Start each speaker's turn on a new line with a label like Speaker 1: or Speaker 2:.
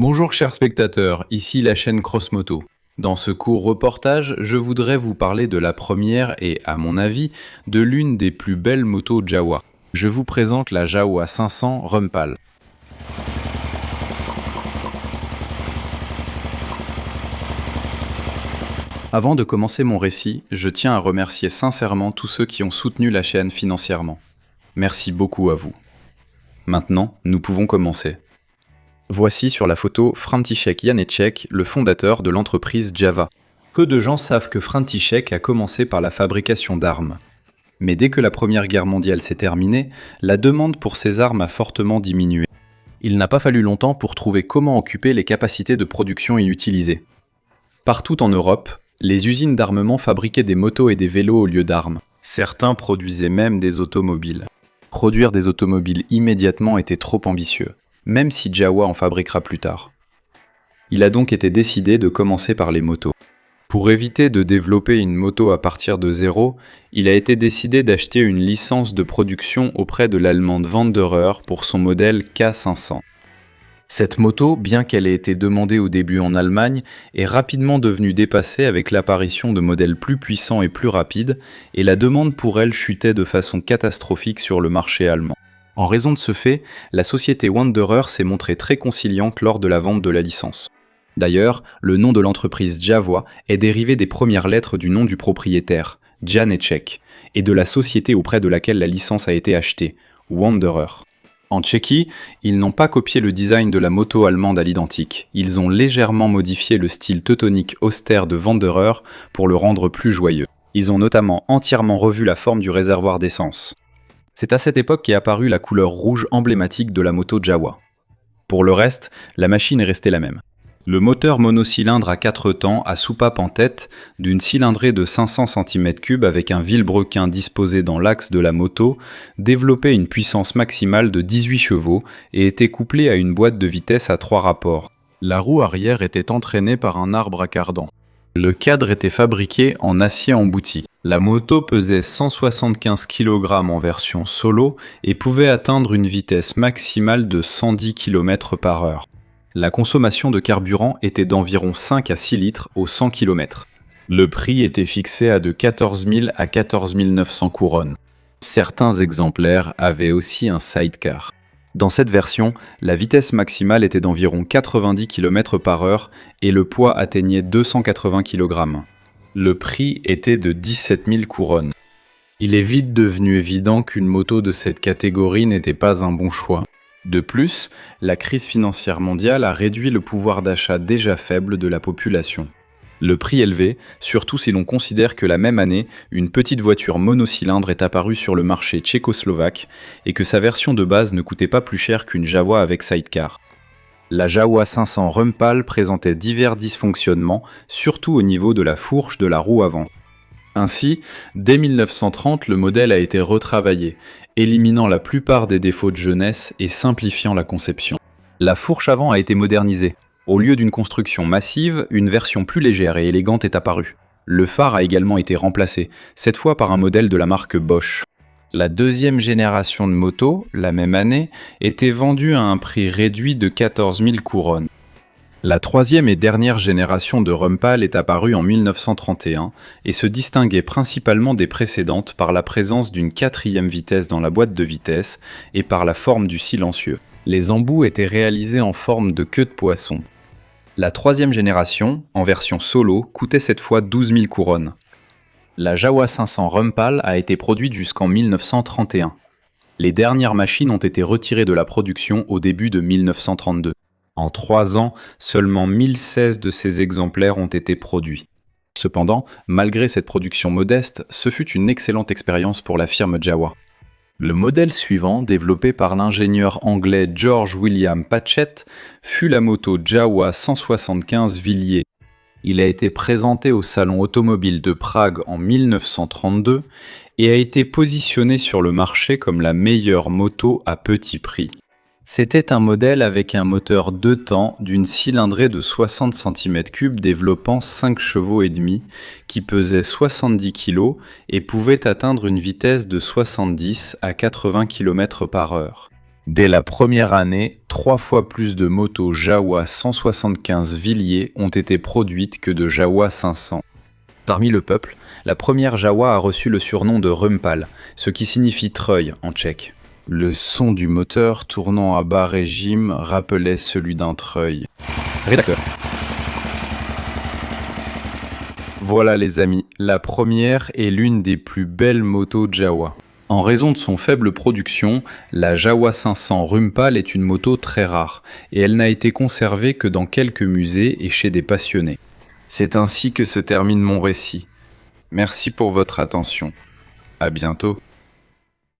Speaker 1: Bonjour chers spectateurs, ici la chaîne Crossmoto. Dans ce court reportage, je voudrais vous parler de la première et, à mon avis, de l'une des plus belles motos Jawa. Je vous présente la Jawa 500 Rumpal. Avant de commencer mon récit, je tiens à remercier sincèrement tous ceux qui ont soutenu la chaîne financièrement. Merci beaucoup à vous. Maintenant, nous pouvons commencer. Voici sur la photo František Janeček, le fondateur de l'entreprise Java. Peu de gens savent que František a commencé par la fabrication d'armes. Mais dès que la Première Guerre mondiale s'est terminée, la demande pour ces armes a fortement diminué. Il n'a pas fallu longtemps pour trouver comment occuper les capacités de production inutilisées. Partout en Europe, les usines d'armement fabriquaient des motos et des vélos au lieu d'armes. Certains produisaient même des automobiles. Produire des automobiles immédiatement était trop ambitieux, même si Jawa en fabriquera plus tard. Il a donc été décidé de commencer par les motos. Pour éviter de développer une moto à partir de zéro, il a été décidé d'acheter une licence de production auprès de l'allemande Wanderer pour son modèle K500. Cette moto, bien qu'elle ait été demandée au début en Allemagne, est rapidement devenue dépassée avec l'apparition de modèles plus puissants et plus rapides, et la demande pour elle chutait de façon catastrophique sur le marché allemand. En raison de ce fait, la société Wanderer s'est montrée très conciliante lors de la vente de la licence. D'ailleurs, le nom de l'entreprise Jawa est dérivé des premières lettres du nom du propriétaire, Janeček, et de la société auprès de laquelle la licence a été achetée, Wanderer. En Tchéquie, ils n'ont pas copié le design de la moto allemande à l'identique. Ils ont légèrement modifié le style teutonique austère de Wanderer pour le rendre plus joyeux. Ils ont notamment entièrement revu la forme du réservoir d'essence. C'est à cette époque qu'est apparue la couleur rouge emblématique de la moto Jawa. Pour le reste, la machine est restée la même. Le moteur monocylindre à 4 temps à soupape en tête, d'une cylindrée de 500 cm3 avec un vilebrequin disposé dans l'axe de la moto, développait une puissance maximale de 18 chevaux et était couplé à une boîte de vitesse à 3 rapports. La roue arrière était entraînée par un arbre à cardan. Le cadre était fabriqué en acier embouti. La moto pesait 175 kg en version solo et pouvait atteindre une vitesse maximale de 110 km/h. La consommation de carburant était d'environ 5 à 6 litres au 100 km. Le prix était fixé à de 14 000 à 14 900 couronnes. Certains exemplaires avaient aussi un sidecar. Dans cette version, la vitesse maximale était d'environ 90 km/h et le poids atteignait 280 kg. Le prix était de 17 000 couronnes. Il est vite devenu évident qu'une moto de cette catégorie n'était pas un bon choix. De plus, la crise financière mondiale a réduit le pouvoir d'achat déjà faible de la population. Le prix élevé, surtout si l'on considère que la même année, une petite voiture monocylindre est apparue sur le marché tchécoslovaque et que sa version de base ne coûtait pas plus cher qu'une Jawa avec sidecar. La Jawa 500 Rumpal présentait divers dysfonctionnements, surtout au niveau de la fourche de la roue avant. Ainsi, dès 1930, le modèle a été retravaillé, éliminant la plupart des défauts de jeunesse et simplifiant la conception. La fourche avant a été modernisée. Au lieu d'une construction massive, une version plus légère et élégante est apparue. Le phare a également été remplacé, cette fois par un modèle de la marque Bosch. La deuxième génération de motos, la même année, était vendue à un prix réduit de 14 000 couronnes. La troisième et dernière génération de Rumpal est apparue en 1931 et se distinguait principalement des précédentes par la présence d'une quatrième vitesse dans la boîte de vitesse et par la forme du silencieux. Les embouts étaient réalisés en forme de queue de poisson. La troisième génération, en version solo, coûtait cette fois 12 000 couronnes. La Jawa 500 Rumpal a été produite jusqu'en 1931. Les dernières machines ont été retirées de la production au début de 1932. En 3 ans, seulement 1016 de ces exemplaires ont été produits. Cependant, malgré cette production modeste, ce fut une excellente expérience pour la firme Jawa. Le modèle suivant, développé par l'ingénieur anglais George William Patchett, fut la moto Jawa 175 Villiers. Il a été présenté au Salon automobile de Prague en 1932 et a été positionné sur le marché comme la meilleure moto à petit prix. C'était un modèle avec un moteur 2 temps d'une cylindrée de 60 cm3 développant 5 chevaux et demi qui pesait 70 kg et pouvait atteindre une vitesse de 70 à 80 km/h. Dès la première année, 3 fois plus de motos Jawa 175 Villiers ont été produites que de Jawa 500. Parmi le peuple, la première Jawa a reçu le surnom de Rumpal, ce qui signifie treuil en tchèque. Le son du moteur tournant à bas régime rappelait celui d'un treuil. Rédacteur. Voilà les amis, la première est l'une des plus belles motos Jawa. En raison de son faible production, la Jawa 500 Rumpal est une moto très rare, et elle n'a été conservée que dans quelques musées et chez des passionnés. C'est ainsi que se termine mon récit. Merci pour votre attention. À bientôt.